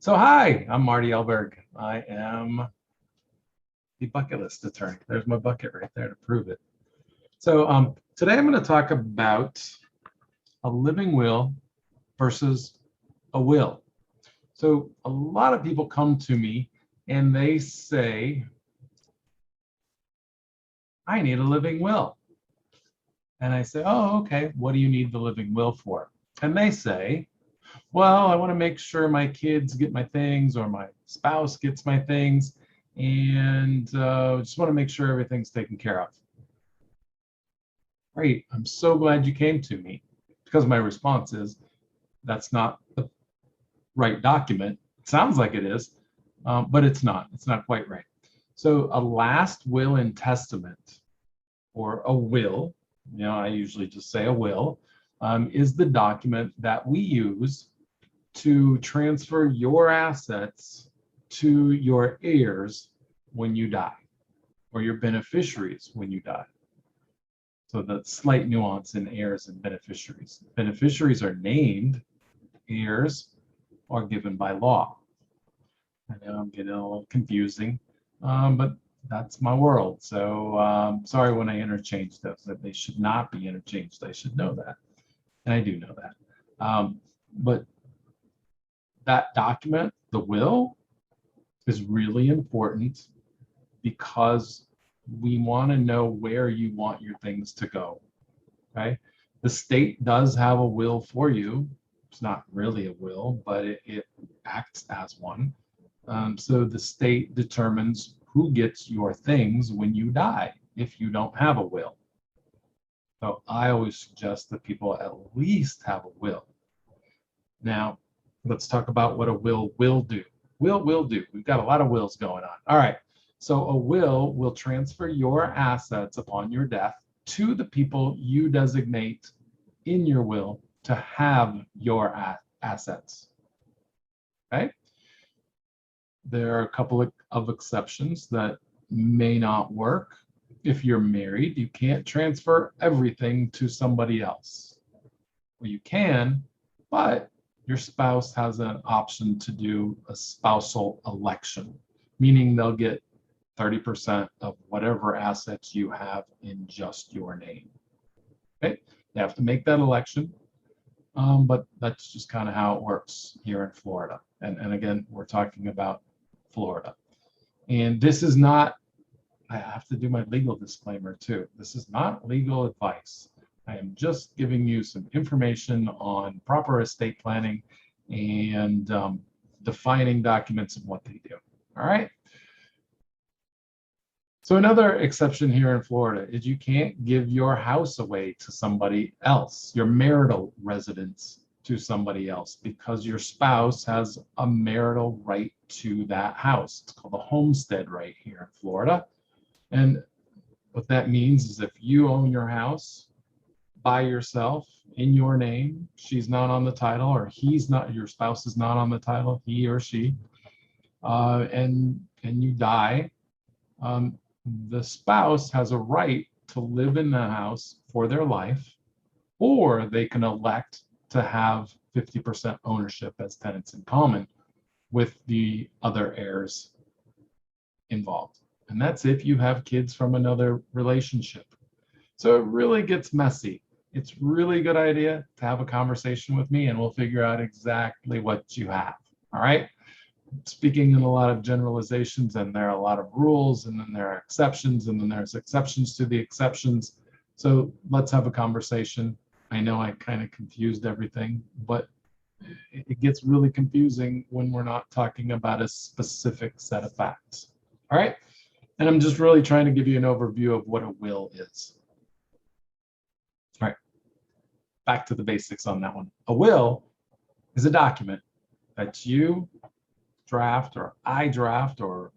So hi, I'm Marty Elberg. I am the bucket list attorney. There's my bucket right there to prove it. So today I'm going to talk about a living will versus a will. So a lot of people come to me and they say, I need a living will. And I say, oh, okay, what do you need the living will for? And they say, well, I want to make sure my kids get my things or my spouse gets my things, and just want to make sure everything's taken care of. Great. I'm so glad you came to me, because my response is that's not the right document. It sounds like it is, but it's not. It's not quite right. So a last will and testament, or a will, I usually just say a will, is the document that we use to transfer your assets to your heirs when you die, or your beneficiaries when you die. So the slight nuance in heirs and beneficiaries. Beneficiaries are named, heirs are given by law. I know I'm getting a little confusing, but that's my world. So sorry when I interchange those, that they should not be interchanged. I should know that, and I do know that. But that document, the will, is really important because we want to know where you want your things to go. Okay. The state does have a will for you. It's not really a will, but it acts as one. So the state determines who gets your things when you die if you don't have a will. So I always suggest that people at least have a will. Now, let's talk about what a will do. Will do. We've got a lot of wills going on. All right. So a will transfer your assets upon your death to the people you designate in your will to have your assets. Okay. There are a couple of exceptions that may not work. If you're married, you can't transfer everything to somebody else. Well, you can, but your spouse has an option to do a spousal election, meaning they'll get 30% of whatever assets you have in just your name. Okay, they have to make that election, but that's just kind of how it works here in Florida. And again, we're talking about Florida. And this is not, I have to do my legal disclaimer too. This is not legal advice. I am just giving you some information on proper estate planning and defining documents and what they do. All right. So another exception here in Florida is you can't give your house away to somebody else, your marital residence to somebody else, because your spouse has a marital right to that house. It's called a homestead right here in Florida. And what that means is if you own your house by yourself in your name, she's not on the title, or he's not, your spouse is not on the title, he or she, and you die, the spouse has a right to live in the house for their life, or they can elect to have 50% ownership as tenants in common with the other heirs involved. And that's if you have kids from another relationship. So it really gets messy. It's really a good idea to have a conversation with me and we'll figure out exactly what you have. All right. Speaking in a lot of generalizations, and there are a lot of rules, and then there are exceptions, and then there's exceptions to the exceptions. So let's have a conversation. I know I kind of confused everything, but it gets really confusing when we're not talking about a specific set of facts. All right. And I'm just really trying to give you an overview of what a will is. All right. Back to the basics on that one. A will is a document that you draft, or I draft, or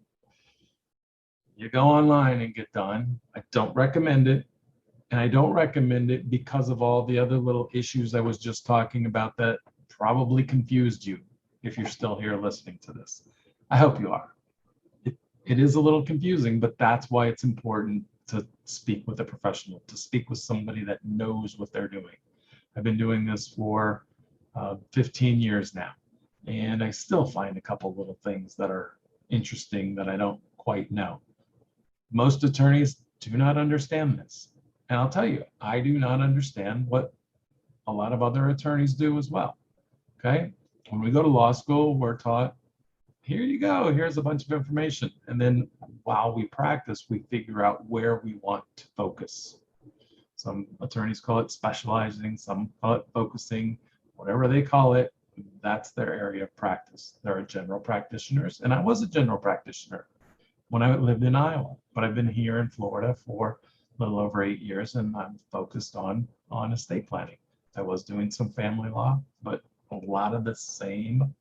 you go online and get done. I don't recommend it. And I don't recommend it because of all the other little issues I was just talking about that probably confused you if you're still here listening to this. I hope you are. It is a little confusing, but that's why it's important to speak with a professional, to speak with somebody that knows what they're doing. I've been doing this for 15 years now. And I still find a couple little things that are interesting that I don't quite know. Most attorneys do not understand this. And I'll tell you, I do not understand what a lot of other attorneys do as well. Okay. When we go to law school, we're taught, here you go, here's a bunch of information. And then while we practice, we figure out where we want to focus. Some attorneys call it specializing, some call it focusing, whatever they call it, that's their area of practice. There are general practitioners, and I was a general practitioner when I lived in Iowa, but I've been here in Florida for a little over 8 years, and I'm focused on estate planning. I was doing some family law, but a lot of the same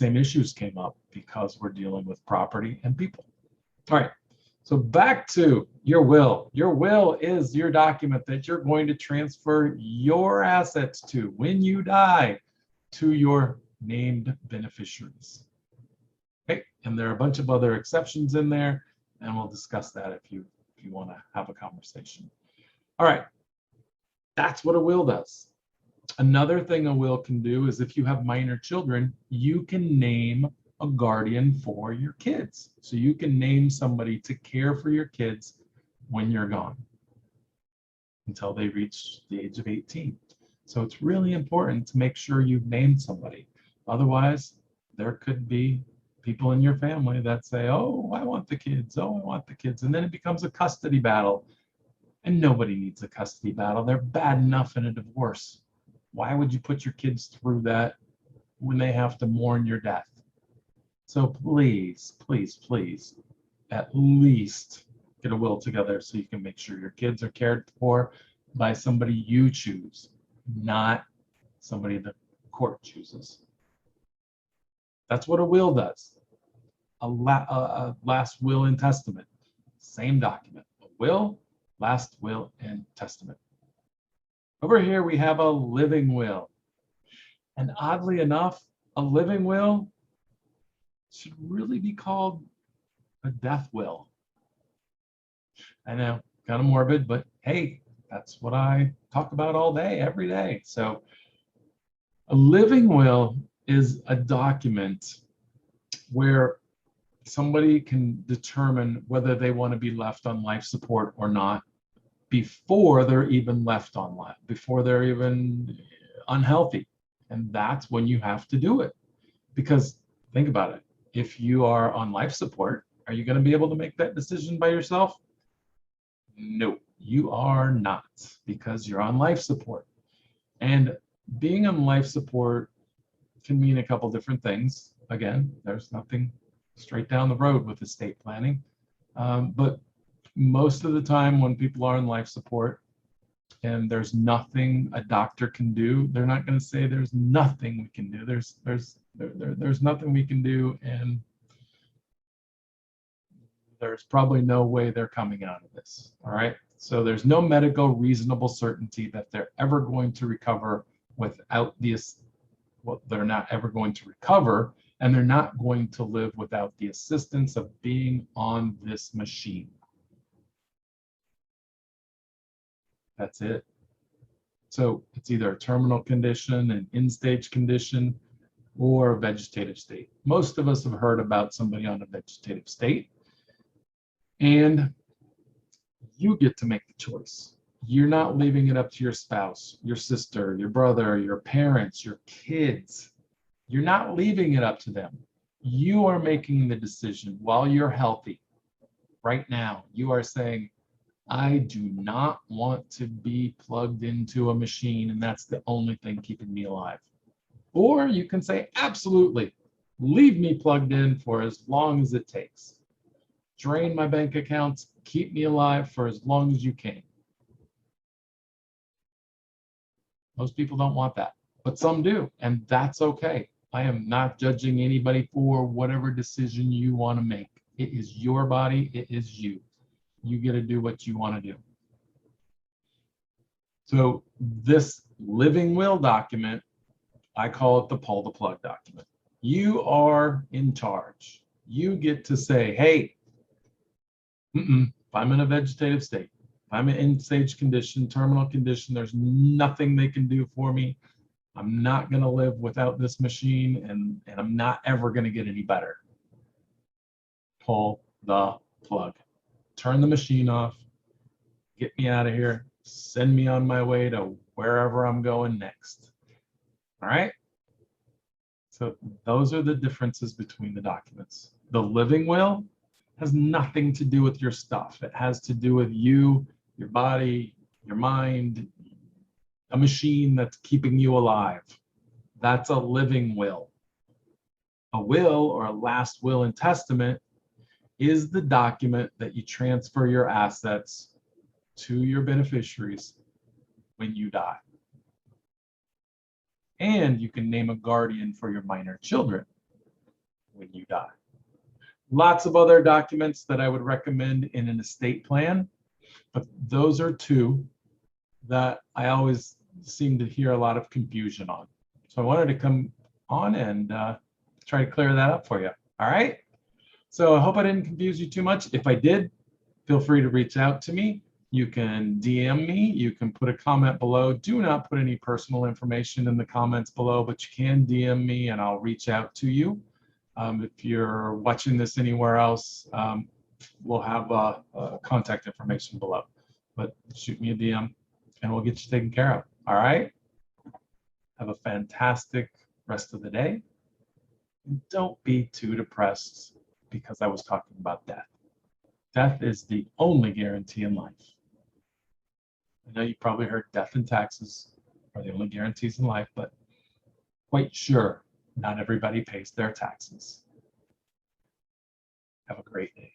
issues came up because we're dealing with property and people. All right, so back to your will. Your will is your document that you're going to transfer your assets to when you die to your named beneficiaries. Okay, and there are a bunch of other exceptions in there, and we'll discuss that if you want to have a conversation. All right, that's what a will does. Another thing a will can do is if you have minor children, you can name a guardian for your kids. So you can name somebody to care for your kids when you're gone until they reach the age of 18. So it's really important to make sure you've named somebody. Otherwise, there could be people in your family that say, oh, I want the kids. Oh, I want the kids. And then it becomes a custody battle. And nobody needs a custody battle. They're bad enough in a divorce. Why would you put your kids through that when they have to mourn your death? So please, please, please, at least get a will together so you can make sure your kids are cared for by somebody you choose, not somebody the court chooses. That's what a will does. A last will and testament, same document. A will, last will, and testament. Over here, we have a living will. And oddly enough, a living will should really be called a death will. I know, kind of morbid, but hey, that's what I talk about all day, every day. So a living will is a document where somebody can determine whether they want to be left on life support or not before they're even left on life, before they're even unhealthy. And that's when you have to do it. Because think about it. If you are on life support, are you going to be able to make that decision by yourself? No, you are not, because you're on life support. And being on life support can mean a couple different things. Again, there's nothing straight down the road with estate planning. But most of the time when people are on life support and there's nothing a doctor can do, they're not going to say there's nothing we can do. There's nothing we can do, and there's probably no way they're coming out of this. All right. So there's no medical reasonable certainty that they're ever going to recover without this. Well, they're not ever going to recover, and they're not going to live without the assistance of being on this machine. That's it. So it's either a terminal condition, an end-stage condition, or a vegetative state. Most of us have heard about somebody on a vegetative state, and you get to make the choice. You're not leaving it up to your spouse, your sister, your brother, your parents, your kids. You're not leaving it up to them. You are making the decision while you're healthy. Right now, you are saying, I do not want to be plugged into a machine, and that's the only thing keeping me alive. Or you can say, absolutely, leave me plugged in for as long as it takes. Drain my bank accounts, keep me alive for as long as you can. Most people don't want that, but some do, and that's okay. I am not judging anybody for whatever decision you want to make. It is your body, it is you. You get to do what you want to do. So this living will document, I call it the pull the plug document. You are in charge. You get to say, hey, if I'm in a vegetative state, if I'm in end-stage condition, terminal condition, there's nothing they can do for me. I'm not going to live without this machine, and I'm not ever going to get any better. Pull the plug. Turn the machine off. Get me out of here. Send me on my way to wherever I'm going next. All right? So those are the differences between the documents. The living will has nothing to do with your stuff. It has to do with you, your body, your mind, a machine that's keeping you alive. That's a living will. A will, or a last will and testament, is the document that you transfer your assets to your beneficiaries when you die. And you can name a guardian for your minor children when you die. Lots of other documents that I would recommend in an estate plan, but those are two that I always seem to hear a lot of confusion on. So I wanted to come on and try to clear that up for you. All right. So I hope I didn't confuse you too much. If I did, feel free to reach out to me. You can DM me. You can put a comment below. Do not put any personal information in the comments below, but you can DM me and I'll reach out to you. If you're watching this anywhere else, we'll have contact information below. But shoot me a DM and we'll get you taken care of. All right? Have a fantastic rest of the day. And don't be too depressed because I was talking about death. Death is the only guarantee in life. I know you probably heard death and taxes are the only guarantees in life, but quite sure not everybody pays their taxes. Have a great day.